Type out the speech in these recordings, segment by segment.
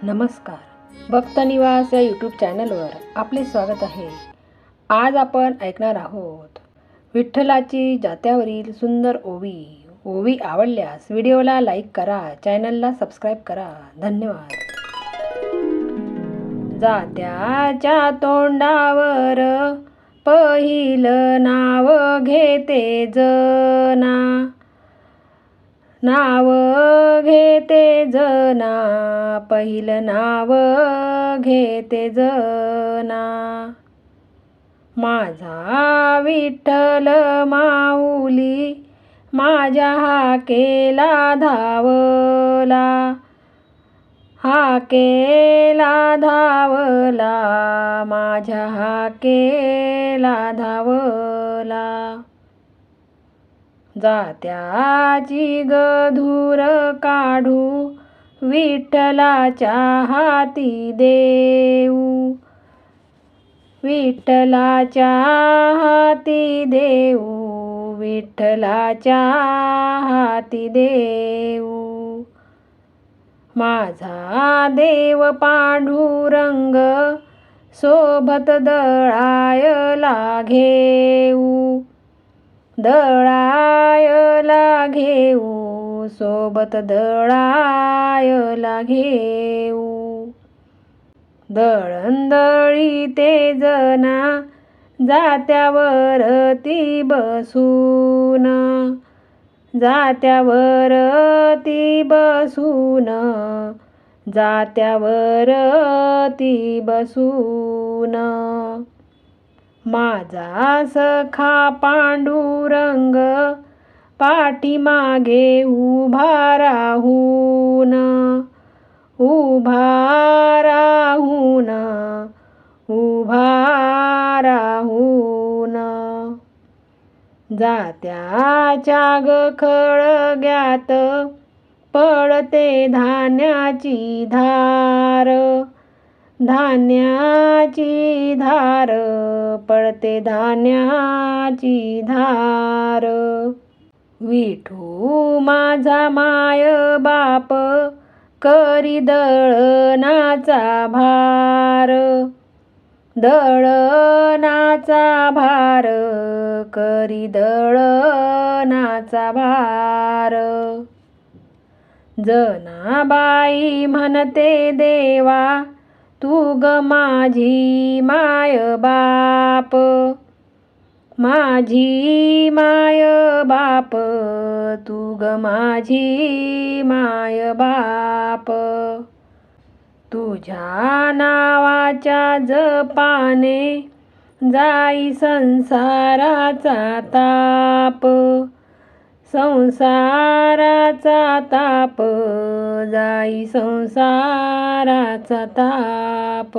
नमस्कार, भक्तनिवास या यूट्यूब चॅनलवर आपले स्वागत आहे. आज आपण ऐकणार आहोत विठ्ठलाची जात्यावरील सुंदर ओवी आवडल्यास व्हिडिओला लाईक करा, चॅनलला सबस्क्राईब करा. धन्यवाद. जात्याच्या तोंडावर पहिलं नाव घेते जना, नाव घेते जना, पहिलं नाव घेते जना. माझा विठ्ठल माऊली माझ्या हाकेला धावला, हाकेला धावला, माझ्या हाकेला धावला. जात्याची गधूर काढू विठ्ठलाच्या हाती देऊ, विठ्ठलाच्या हाती देऊ, विठ्ठलाच्या हाती देऊ. माझा देव पांडुरंग सोबत दळायला घेऊ, दळायला घेऊ, सोबत दळायला घेऊ. दळणदळी ते जना जात्यावरती बसून, जात्यावरती बसून, जात्यावरती बसून. माझा सखा पांडुरंग पाठीमागे उभा राहून, उभा राहून, उभा राहून. जात्याच्या खळग्यात पडते धान्याची धार, धान्याची धार, पडते धान्याची धार. विठू माझा माय बाप करी दळणाचा भार, दळणाचा भार, करी दळणाचा भार. जनाबाई म्हणते देवा तू ग माझी माय बाप, माझी माय बाप, तू ग माझी माय बाप. तुझ्या नावाच्या जपाने जाई संसाराचा ताप, संसाराचा ताप, जाई संसाराचा ताप.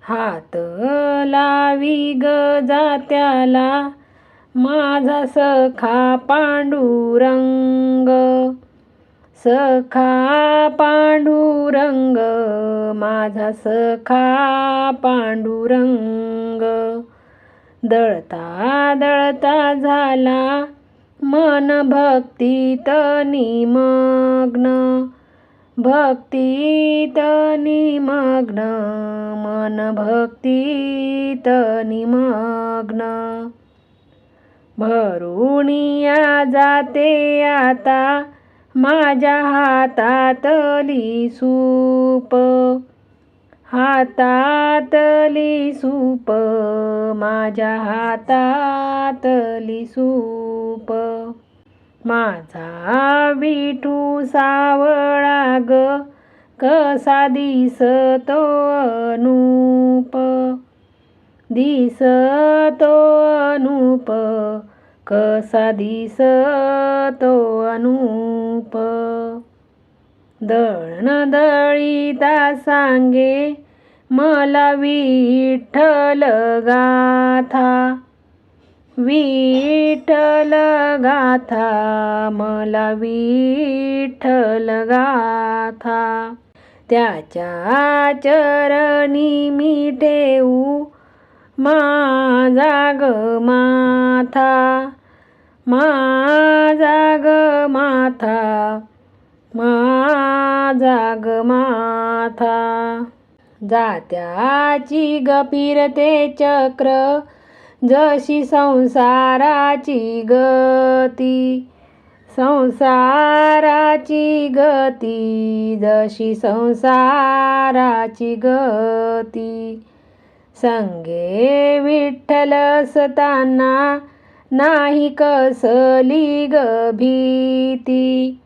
हात लावी ग जात्याला माझा सखा पांडुरंग, सखा पांडुरंग, माझा सखा पांडुरंग. दळता दळता झाला मन भक्तीत निमग्न, भक्तीत निमग्न, मन भक्तीत निमग्न. भरुनिया जाते आता माझ्या हातातली सूप, हातातली सूप, माझ्या हातातली सूप. माझा विठू सावळा ग कसा दिसतो अनूप, दिसतो अनूप, कसा दिसतो अनूप. दळण दळीता सांगे मला विठ्ठल गाथा, विठ्ठल गाथा, मला विठ्ठल गाथा. त्याच्या चरणी मी ठेवू माझा ग माथा, माझा ग माथा, माझा ग माथा. जात्याची ग फिरते चक्र जशी संसाराची गती. संसाराची गती जशी संसाराची गती. संगे विठ्ठल असताना नाही कसली ग भीती.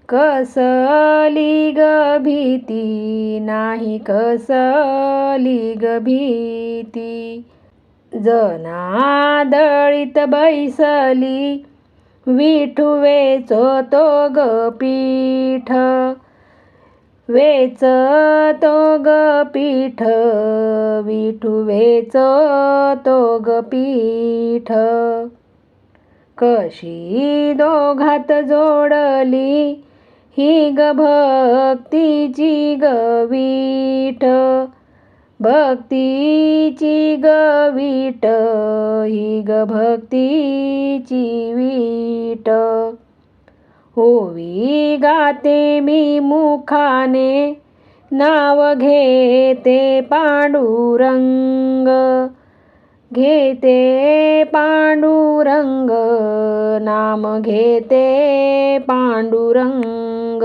कसली ग भीती नाही कसली ग भीती. जनादळीत बैसली विठू वेचतो ग पीठ. वेचतो ग पीठ विठू वेचतो ग पीठ. कशी दोघात जोडली ही ग भक्तीची ग वीट. भक्तीची ग वीट ही ग भक्तीची वीट. ओवी गाते मी मुखाने नाव घेते पांडुरंग. घेते पांडुरंग नाम घेते पांडुरंग.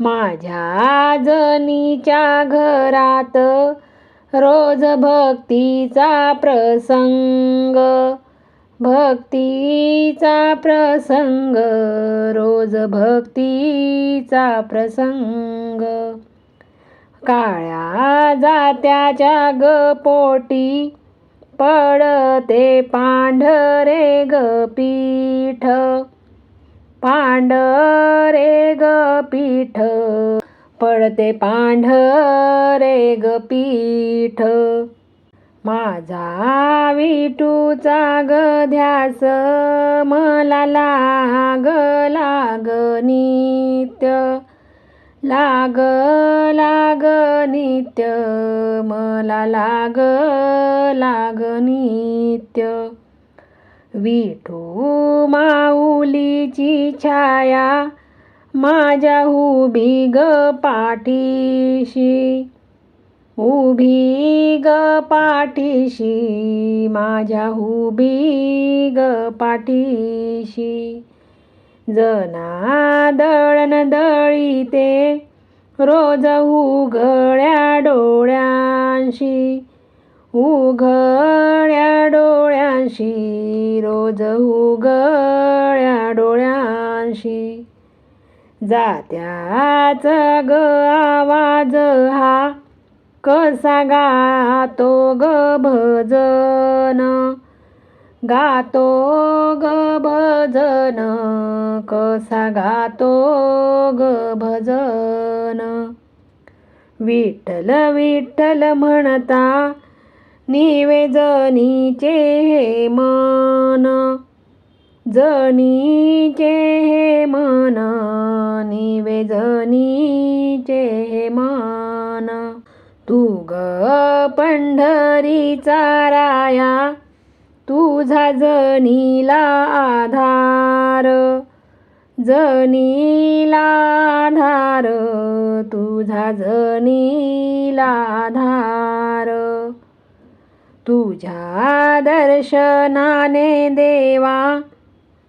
माझ्या जनीच्या घरात रोज भक्तीचा प्रसंग. भक्तीचा प्रसंग रोज भक्तीचा प्रसंग. काळ्या जात्याच्या ग पोटी पडते पांढरे ग पीठ. पांढरे ग पीठ पडते पांढरे ग पीठ. माझा विठूचा ग ध्यास मला लाग लाग नित्य. लाग लाग नित्य मला लाग लाग नित्य. विठू माऊलीची छाया माझ्या उभी ग पाठीशी. उभी ग पाठीशी माझ्या उभी ग पाठीशी. जनादळण दळीते रोज उघड्या डोळ्यांशी. उघड्या डोळ्यांशी रोज उघड्या डोळ्यांशी. जात्याचा ग आवाज हा कसा गातो ग भजन. गातो ग भजन कसा गातो ग भजन. विठ्ठल विठ्ठल म्हणता निवे जनीचे हे मन. जनीचे हे मन निवे जनीचे हे मन. तू ग पंढरीचा राया तुझा जनीला आधार. जनीला आधार तुझा जनीला आधार. तुझ्या दर्शनाने देवा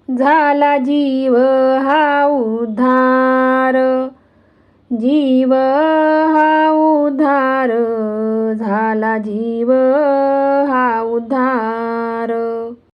झाला जीव हा उद्धार. जीव हा उद्धार झाला जीव हा